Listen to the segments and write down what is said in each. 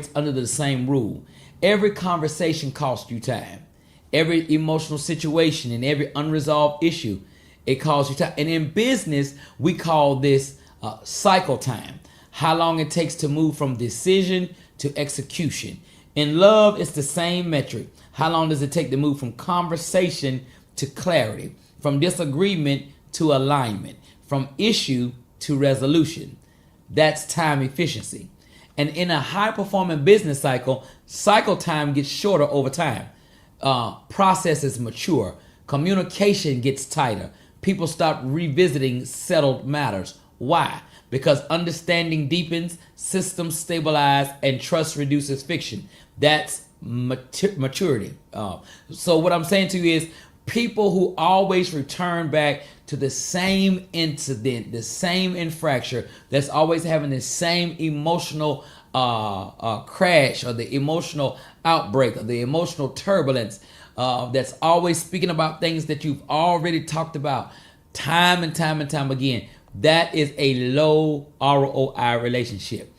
operates under the same rule. Every conversation costs you time. Every emotional situation and every unresolved issue, it costs you time. And in business, we call this cycle time. How long it takes to move from decision to execution. In love, it's the same metric. How long does it take to move from conversation to clarity, from disagreement to alignment, from issue to resolution? That's time efficiency. And in a high-performing business cycle time gets shorter over time. Processes mature. Communication gets tighter. People stop revisiting settled matters. Why? Because understanding deepens, systems stabilize, and trust reduces friction. That's maturity. So what I'm saying to you is people who always return back to the same incident, the same infraction, that's always having the same emotional crash or the emotional outbreak or the emotional turbulence, that's always speaking about things that you've already talked about time and time and time again. That is a low ROI relationship.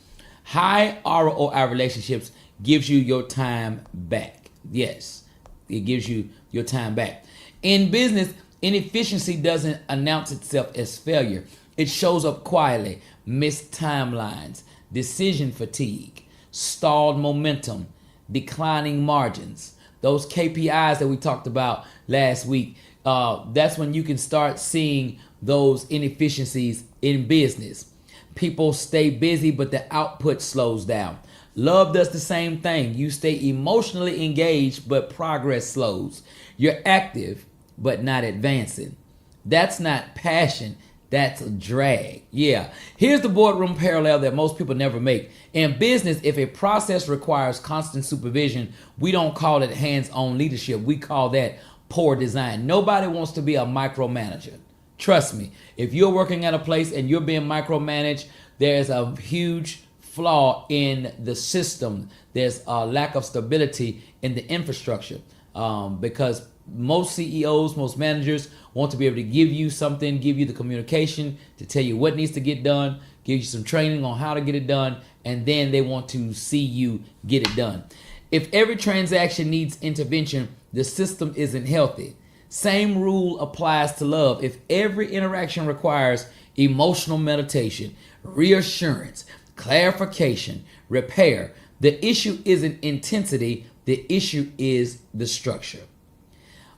High ROI relationships gives you your time back. Yes, it gives you your time back. In business, inefficiency doesn't announce itself as failure. It shows up quietly. Missed timelines, decision fatigue, stalled momentum, declining margins. Those KPIs that we talked about last week, that's when you can start seeing those inefficiencies in business. People stay busy, but the output slows down. Love does the same thing. You stay emotionally engaged, but progress slows. You're active, but not advancing. That's not passion. That's a drag. Yeah. Here's the boardroom parallel that most people never make. In business, if a process requires constant supervision, we don't call it hands-on leadership. We call that poor design. Nobody wants to be a micromanager. Trust me. If you're working at a place and you're being micromanaged, there's a huge flaw in the system. There's a lack of stability in the infrastructure, because most CEOs, most managers want to be able to give you something, give you the communication to tell you what needs to get done, give you some training on how to get it done, and then they want to see you get it done. If every transaction needs intervention, the system isn't healthy. Same rule applies to love. If every interaction requires emotional meditation, reassurance, clarification, repair, the issue isn't intensity, the issue is the structure.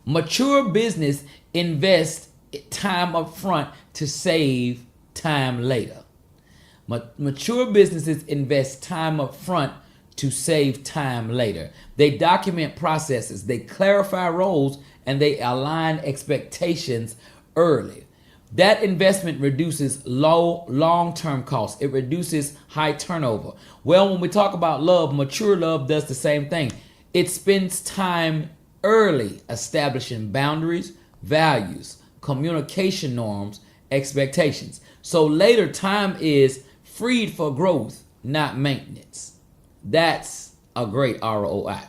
Mature business invests time up front to save time later. Mature businesses invest time up front to save time later. They document processes, they clarify roles, and they align expectations early. That investment reduces long-term costs. It reduces high turnover. Well, when we talk about love, mature love does the same thing. It spends time early establishing boundaries, values, communication norms, expectations. So later time is freed for growth, not maintenance. That's a great ROI.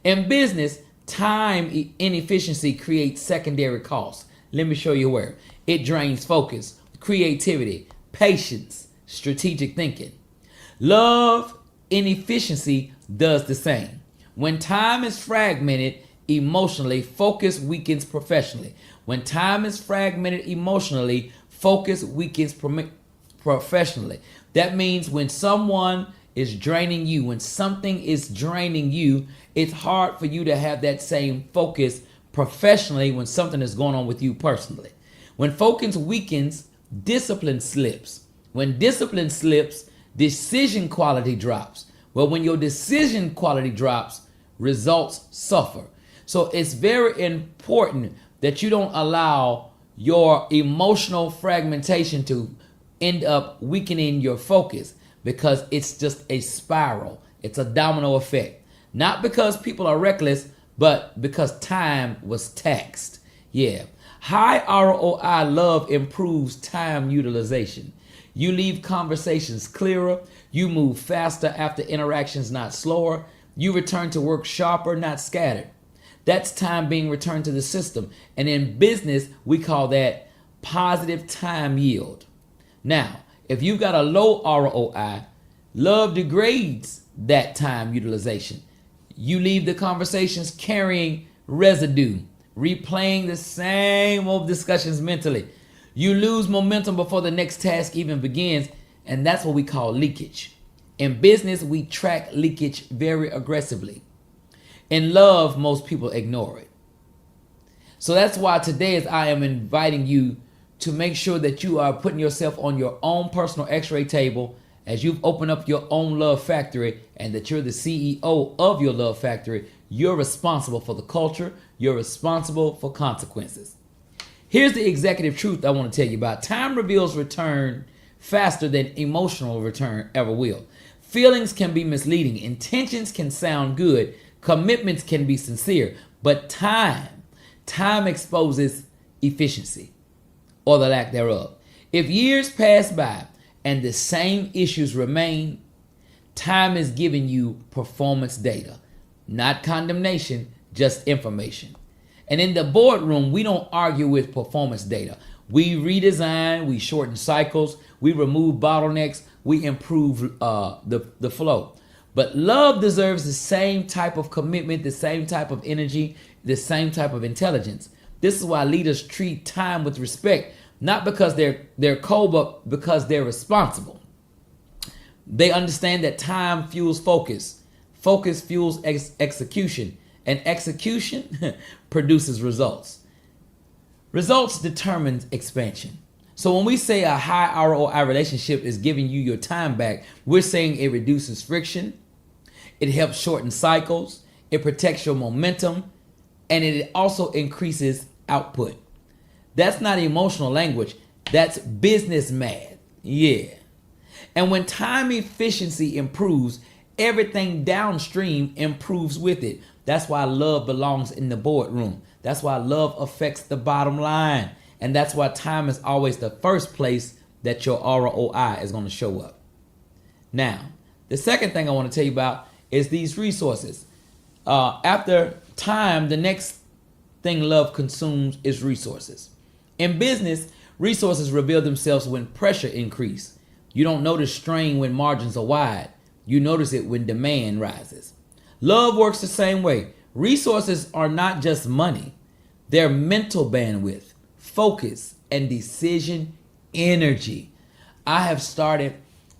In business, time inefficiency creates secondary costs. Let me show you where. It drains focus, creativity, patience, strategic thinking. Love inefficiency does the same. When time is fragmented emotionally, focus weakens professionally. When time is fragmented emotionally, focus weakens professionally. That means when someone is draining you, when something is draining you, it's hard for you to have that same focus professionally when something is going on with you personally. When focus weakens, discipline slips. When discipline slips, decision quality drops. Well, when your decision quality drops, results suffer. So it's very important that you don't allow your emotional fragmentation to end up weakening your focus, because it's just a spiral. It's a domino effect. Not because people are reckless, but because time was taxed. Yeah. High ROI love improves time utilization. You leave conversations clearer. You move faster after interactions, not slower. You return to work sharper, not scattered. That's time being returned to the system. And in business, we call that positive time yield. Now, if you've got a low ROI, love degrades that time utilization. You leave the conversations carrying residue, replaying the same old discussions mentally. You lose momentum before the next task even begins, and that's what we call leakage. In business, we track leakage very aggressively. In love, most people ignore it. So that's why today is I am inviting you to make sure that you are putting yourself on your own personal x-ray table as you've opened up your own love factory, and that you're the CEO of your love factory. You're responsible for the culture. You're responsible for consequences. Here's the executive truth I want to tell you about. Time reveals return faster than emotional return ever will. Feelings can be misleading. Intentions can sound good. Commitments can be sincere. But time exposes efficiency, or the lack thereof. If years pass by and the same issues remain, time is giving you performance data, not condemnation, just information. And in the boardroom, we don't argue with performance data. We redesign, we shorten cycles, we remove bottlenecks, we improve the flow. But love deserves the same type of commitment, the same type of energy, the same type of intelligence. This is why leaders treat time with respect, not because they're cold, but because they're responsible. They understand that time fuels focus. Focus fuels execution. And execution produces results. Results determine expansion. So when we say a high ROI relationship is giving you your time back, we're saying it reduces friction, it helps shorten cycles, it protects your momentum, and it also increases output. That's not emotional language. That's business math. Yeah. And when time efficiency improves, everything downstream improves with it. That's why love belongs in the boardroom. That's why love affects the bottom line. And that's why time is always the first place that your ROI is going to show up. Now, the second thing I want to tell you about is these resources. After time, the next thing love consumes is resources. In business, resources reveal themselves when pressure increases. You don't notice strain when margins are wide. You notice it when demand rises. Love works the same way. Resources are not just money. They're mental bandwidth, focus, and decision energy. I have started,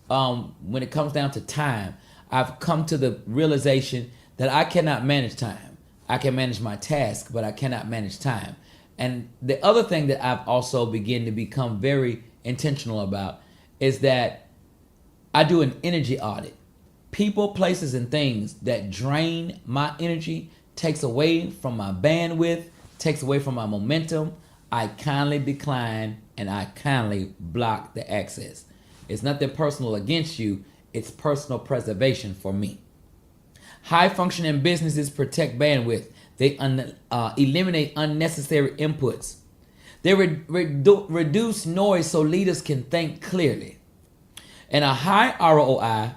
when it comes down to time, I've come to the realization that I cannot manage time. I can manage my task, but I cannot manage time. And the other thing that I've also begun to become very intentional about is that I do an energy audit. People, places, and things that drain my energy, takes away from my bandwidth, takes away from my momentum, I kindly decline and I kindly block the access. It's nothing personal against you. It's personal preservation for me. High functioning businesses protect bandwidth. They eliminate unnecessary inputs. They reduce noise so leaders can think clearly. And a high ROI,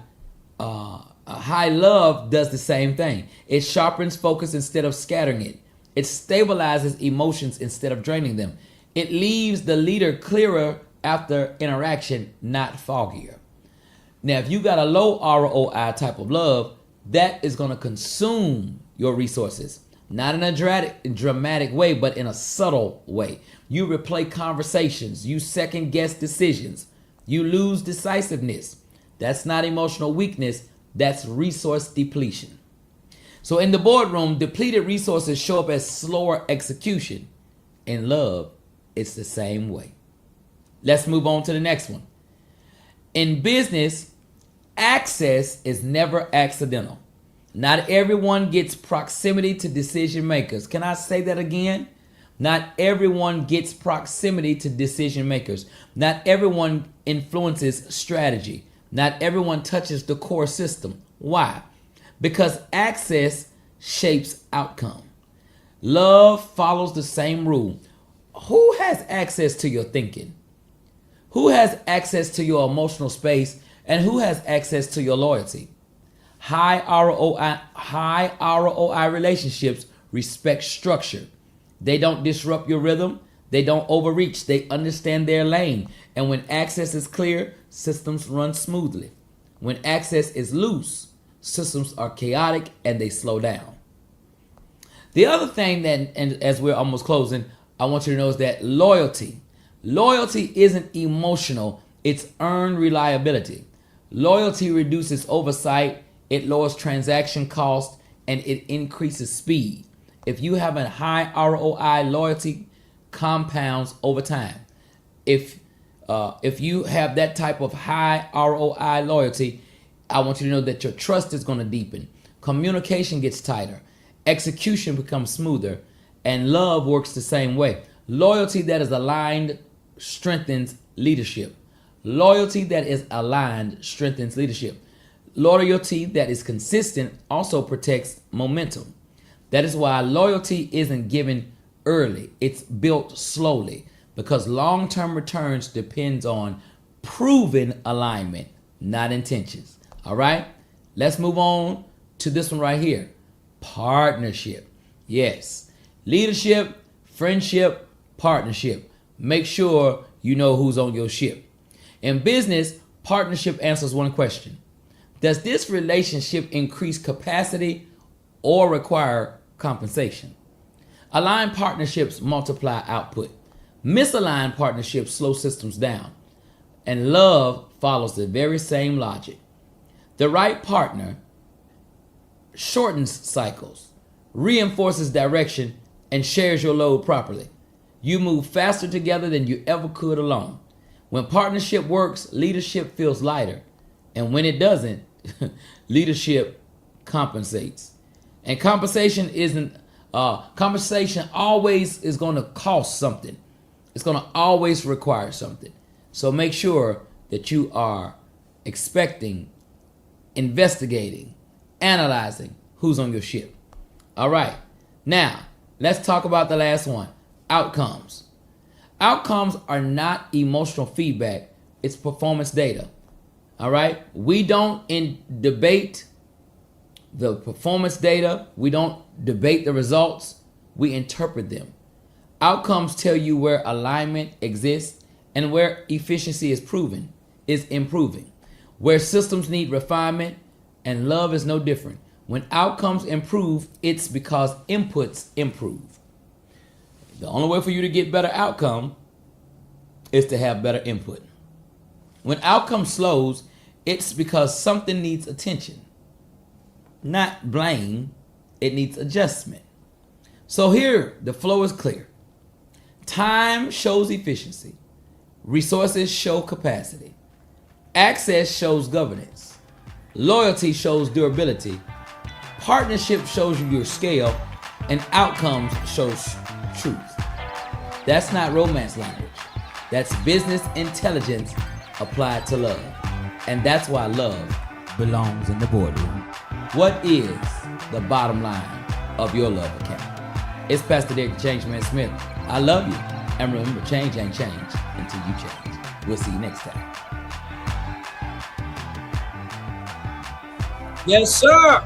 a high love does the same thing. It sharpens focus instead of scattering it. It stabilizes emotions instead of draining them. It leaves the leader clearer after interaction, not foggier. Now, if you got a low ROI type of love, that is going to consume your resources. Not in a dramatic way, but in a subtle way. You replay conversations. You second guess decisions. You lose decisiveness. That's not emotional weakness. That's resource depletion. So in the boardroom, depleted resources show up as slower execution. In love, it's the same way. Let's move on to the next one. In business, access is never accidental. Not everyone gets proximity to decision makers. Can I say that again? Not everyone gets proximity to decision makers. Not everyone influences strategy. Not everyone touches the core system. Why? Because access shapes outcome. Love follows the same rule. Who has access to your thinking? Who has access to your emotional space? And who has access to your loyalty? High ROI relationships respect structure. They don't disrupt your rhythm. They don't overreach. They understand their lane. And when access is clear, systems run smoothly. When access is loose, systems are chaotic and they slow down. The other thing that, and as we're almost closing, I want you to know is that loyalty isn't emotional, it's earned reliability. Loyalty reduces oversight, it lowers transaction costs, and it increases speed. If you have a high ROI, loyalty compounds over time. If you have that type of high ROI loyalty, I want you to know that your trust is going to deepen. Communication gets tighter. Execution becomes smoother. And love works the same way. Loyalty that is aligned strengthens leadership. Loyalty that is aligned strengthens leadership. Loyalty that is consistent also protects momentum. That is why loyalty isn't given early. It's built slowly because long-term returns depends on proven alignment, not intentions. All right? Let's move on to this one right here. Partnership. Yes. Leadership, friendship, partnership. Make sure you know who's on your ship. In business, partnership answers one question. Does this relationship increase capacity or require compensation? Aligned partnerships multiply output. Misaligned partnerships slow systems down. And love follows the very same logic. The right partner shortens cycles, reinforces direction, and shares your load properly. You move faster together than you ever could alone. When partnership works, leadership feels lighter. And when it doesn't, leadership compensates. And compensation always is going to cost something. It's going to always require something. So make sure that you are expecting, investigating, analyzing who's on your ship. All right. Now, let's talk about the last one. Outcomes. Outcomes are not emotional feedback. It's performance data. All right. We don't debate the performance data. We don't debate the results. We interpret them. Outcomes tell you where alignment exists and where efficiency is improving, where systems need refinement, and love is no different. When outcomes improve, it's because inputs improve. The only way for you to get better outcome is to have better input. When outcome slows, it's because something needs attention. Not blame, it needs adjustment. So here, the flow is clear. Time shows efficiency. Resources show capacity. Access shows governance. Loyalty shows durability. Partnership shows you your scale. And outcomes shows truth. That's not romance language. That's business intelligence applied to love. And that's why love belongs in the boardroom. What is the bottom line of your love account? It's Pastor Derek the Changeman Smith. I love you. And remember, change ain't change until you change. We'll see you next time. Yes, sir.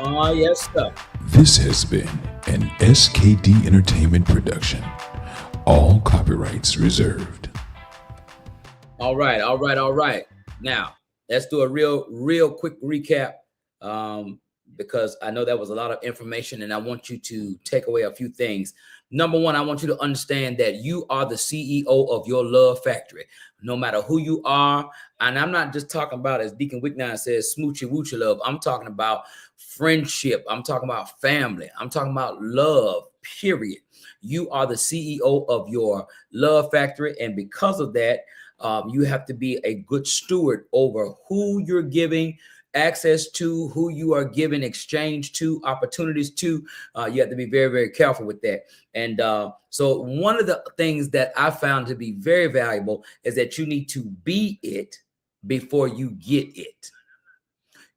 Oh, yes, sir. This has been an SKD Entertainment production. All copyrights reserved. All right. Now, let's do a real quick recap because I know that was a lot of information and I want you to take away a few things. Number one, I want you to understand that you are the CEO of your love factory, no matter who you are. And I'm not just talking about, as Deacon Wicknine says, smoochy woochie love. I'm talking about friendship. I'm talking about family. I'm talking about love, period. You are the CEO of your love factory. And because of that, you have to be a good steward over who you're giving access to, who you are giving exchange to, opportunities to. You have to be very, very careful with that. And so one of the things that I found to be very valuable is that you need to be it before you get it.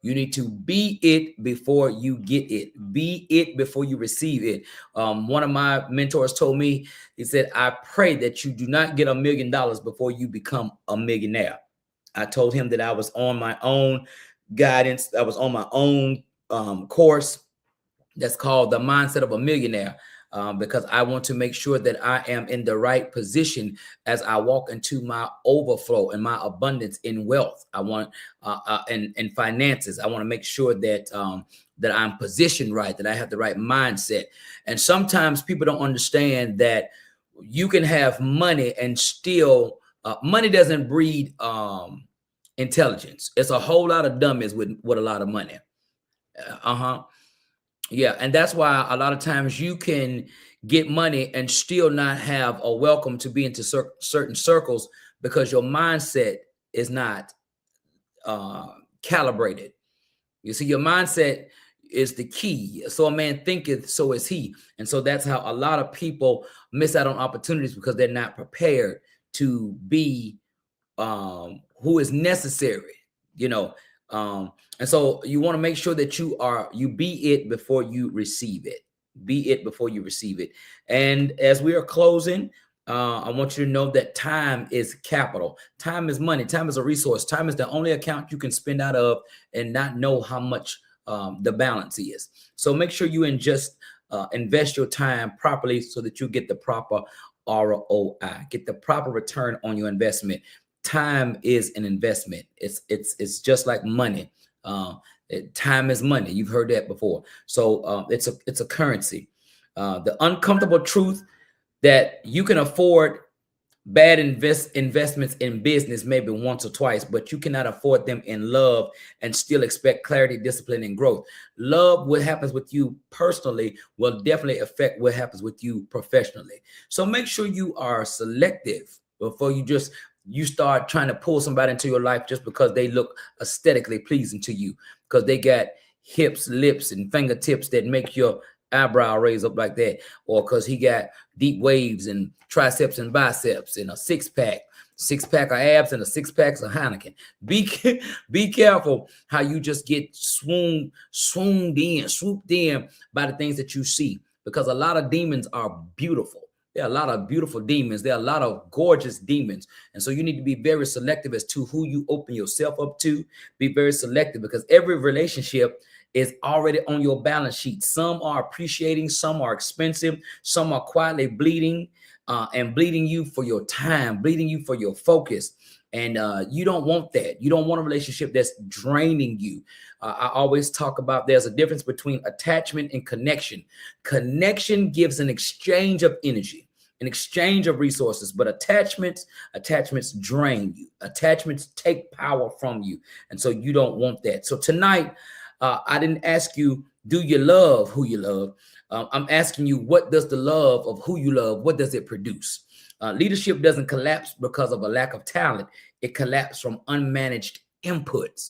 You need to be it before you get it. Be it before you receive it. One of my mentors told me, he said, I pray that you do not get $1 million before you become a millionaire. I told him that I was on my own guidance. I was on my own course that's called The Mindset of a Millionaire. because I want to make sure that I am in the right position as I walk into my overflow and my abundance in wealth. I want and finances. I want to make sure that that I'm positioned right, that I have the right mindset. And sometimes people don't understand that you can have money and still money doesn't breed intelligence. It's a whole lot of dummies with a lot of money. Yeah, and that's why a lot of times you can get money and still not have a welcome to be into certain circles because your mindset is not calibrated. You see, your mindset is the key. So a man thinketh, so is he. And so that's how a lot of people miss out on opportunities because they're not prepared to be who is necessary, you know. And so you want to make sure that you be it before you receive it. Be it before you receive it. And as we are closing, I want you to know that time is capital. Time is money. Time is a resource. Time is the only account you can spend out of and not know how much the balance is. So make sure you invest your time properly so that you get the proper ROI, get the proper return on your investment. Time is an investment. It's just like money. Time is money. You've heard that before. So it's a currency. The uncomfortable truth that you can afford bad investments in business maybe once or twice, but you cannot afford them in love and still expect clarity, discipline, and growth. Love, what happens with you personally, will definitely affect what happens with you professionally. So make sure you are selective before you start trying to pull somebody into your life just because they look aesthetically pleasing to you, because they got hips, lips, and fingertips that make your eyebrow raise up like that, or because he got deep waves and triceps and biceps and a six-pack of abs and a six-pack of Heineken. Be careful how you just get swooped in by the things that you see, because a lot of demons are beautiful. There are a lot of beautiful demons. There are a lot of gorgeous demons. And so you need to be very selective as to who you open yourself up to. Be very selective, because every relationship is already on your balance sheet. Some are appreciating, some are expensive, some are quietly bleeding and bleeding you for your time, bleeding you for your focus. And you don't want that. You don't want a relationship that's draining you. I always talk about there's a difference between attachment and connection. Connection gives an exchange of energy, an exchange of resources, but attachments drain you. Attachments take power from you. And so you don't want that. So tonight, I didn't ask you, do you love who you love? I'm asking you, what does the love of who you love, what does it produce? Leadership doesn't collapse because of a lack of talent. It collapses from unmanaged inputs.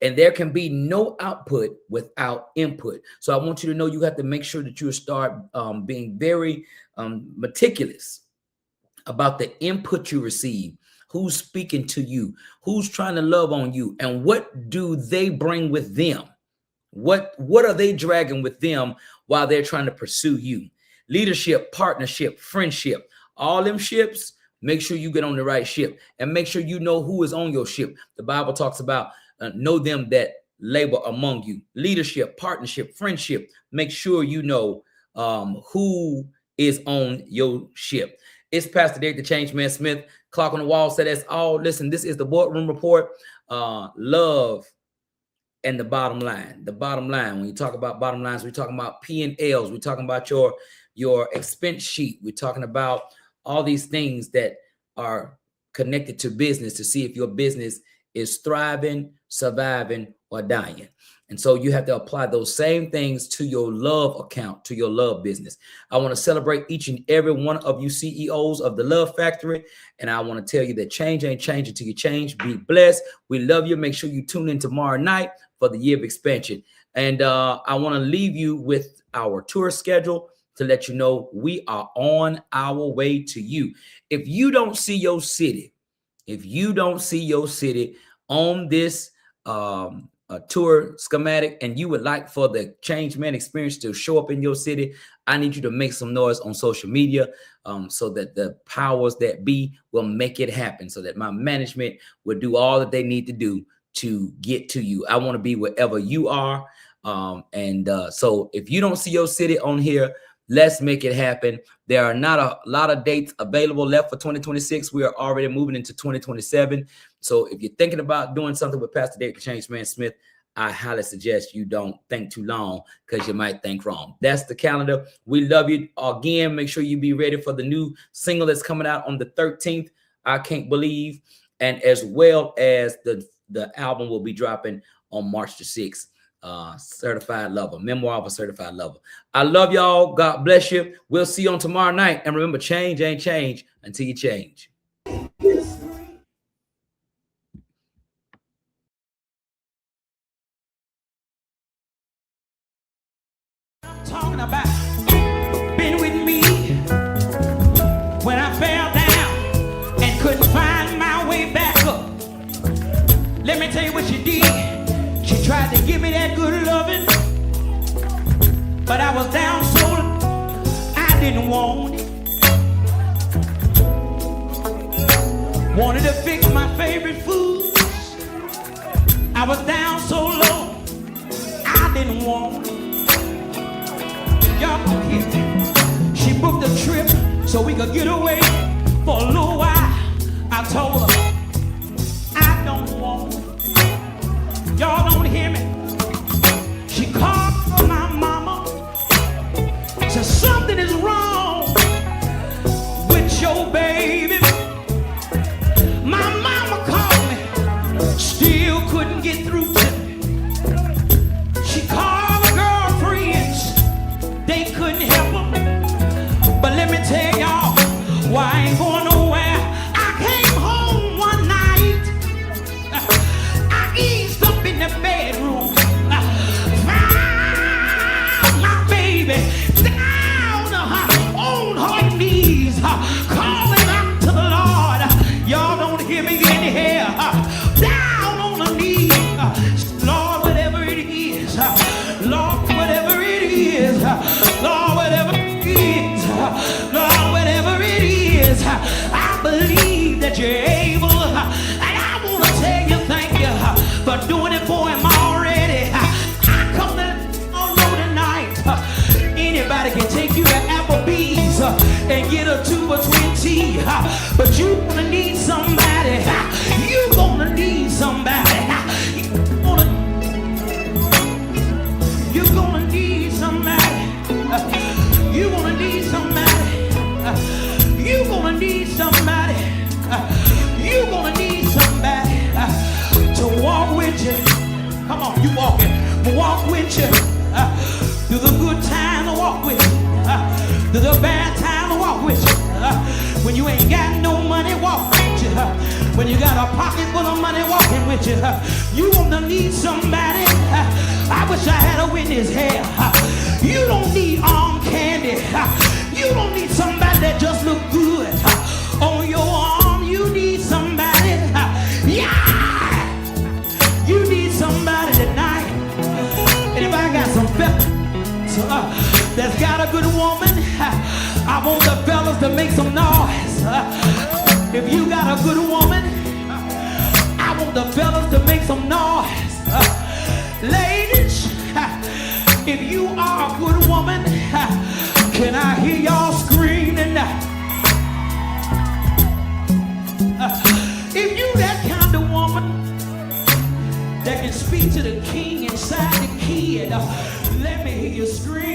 And there can be no output without input. So I want you to know you have to make sure that you start being very meticulous about the input you receive. Who's speaking to you? Who's trying to love on you? And what do they bring with them? What are they dragging with them while they're trying to pursue you? Leadership, partnership, friendship, all them ships, make sure you get on the right ship, and make sure you know who is on your ship. The Bible talks about know them that labor among you. Leadership, partnership, friendship, make sure you know who is on your ship. It's Pastor Derek, the Change Man Smith. Clock on the wall said that's all. Listen, this is the Boardroom Report. Love and the bottom line. The bottom line, when you talk about bottom lines, we're talking about P&Ls. We're talking about your expense sheet. We're talking about all these things that are connected to business to see if your business is thriving, surviving, or dying. And so you have to apply those same things to your love account, to your love business. I want to celebrate each and every one of you CEOs of the Love Factory. And I want to tell you that change ain't changing till you change. Be blessed. We love you. Make sure you tune in tomorrow night for the Year of Expansion. And I want to leave you with our tour schedule to let you know we are on our way to you. If you don't see your city, on this tour schematic, and you would like for the Change Man experience to show up in your city, I need you to make some noise on social media so that the powers that be will make it happen, so that my management will do all that they need to do to get to you. I want to be wherever you are. So if you don't see your city on here, Let's make it happen. There are not a lot of dates available left for 2026. We are already moving into 2027. So if you're thinking about doing something with Pastor David Changeman Smith, I highly suggest you don't think too long, because you might think wrong. That's the calendar. We love you. Again, make sure you be ready for the new single that's coming out on the 13th. I Can't Believe. And as well as the album will be dropping on March the 6th. Certified Lover, Memoir of a Certified Lover. I love y'all. God bless you. We'll see you on tomorrow night. And remember, change ain't change until you change. Talking about been with me when I fell down and couldn't find my way back up. Let me tell you what she did. She tried to give me that good loving, but I was down so I didn't want it. Wanted to fix my favorite foods. I was down so low I didn't want it. Y'all gonna hear me. She booked a trip so we could get away for a little while. I told her I don't want it. Y'all don't hear me. She called for my mama, said something is wrong with your baby. My mama called me, still couldn't get through to me. She called her girlfriends, they couldn't help her. But let me tell y'all why I ain't going nowhere. I came home one night, I eased up in the bedroom, found my baby down on her knees, calling out to the Lord. Y'all don't hear me in here. Down on her knees. Lord, whatever it is. Lord, whatever it is. Lord, whatever it is. Lord, whatever it is. I believe that you're able. And I want to tell you thank you for doing it for him already. I come to know tonight. Anybody can take you to Applebee's and get a 2 or 20. But you gonna need somebody. You gonna need somebody. You gonna need somebody. You gonna need somebody. You gonna need somebody. You gonna need somebody to walk with you. Come on, you walking. Walk with you. Through the good time to walk with you. Through the bad time to walk with you. When you ain't got no money, walk with you. When you got a pocket full of money, walking with you. You gonna need somebody. I wish I had a witness here. You don't need arm candy. You don't need somebody that just look good on your arm. You need somebody. Yeah. You need somebody tonight. Anybody got some fellas that's got a good woman? I want the fellas to make some noise. If you got a good woman, I want the fellas to make some noise. Ladies, if you are a good woman, can I hear y'all scream tonight? If you that kind of woman that can speak to the king inside the kid, let me hear you scream.